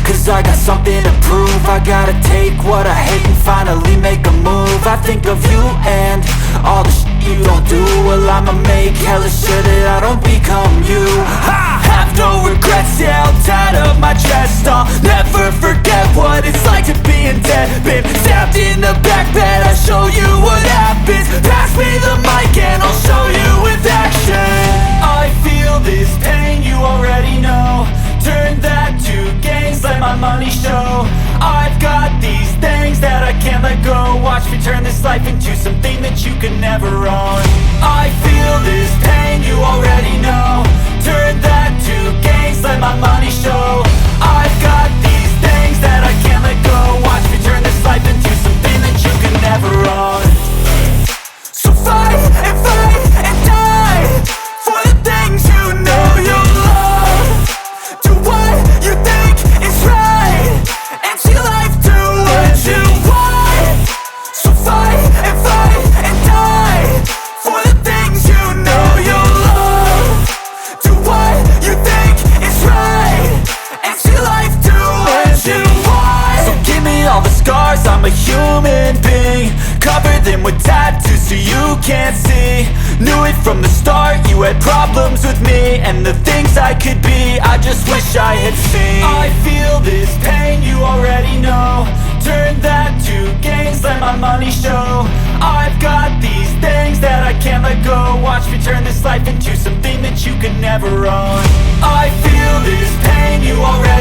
Cause I got something to prove. I gotta take what I hate and finally make a move. I think of you and all the shit you don't do. Well, I'ma make hella sure that I don't become you. I have no regrets, yeah, I'll tie up my chest. I'll never forget what it's like to be in debt. Been stabbed in the back bed, I'll show you what happens. Pass me the mic and I'll show you with action. I feel this pain, you already know. Turn that to gains, let my money show. I've got these things that I can't let go. Watch me turn this life into something that you can never own. I feel this pain, you already know. Turn that to gains, let my money show. I've got these things that I can't let go. Watch me turn this life into something that you can never own. So fight and die for the things you know you love. Do what you think is right and see life do what you want. So fight and die for the things you know you love. Do what you think is right and see life do what you want. So give me all the scars, I'm a human being. Cover them with tattoos so you can't see. Knew it from the start, you had problems with me and the things I could be, I just wish I had seen. I feel this pain, you already know. Turn that to gains, let my money show. I've got these things that I can't let go. Watch me turn this life into something that you can never own. I feel this pain, you already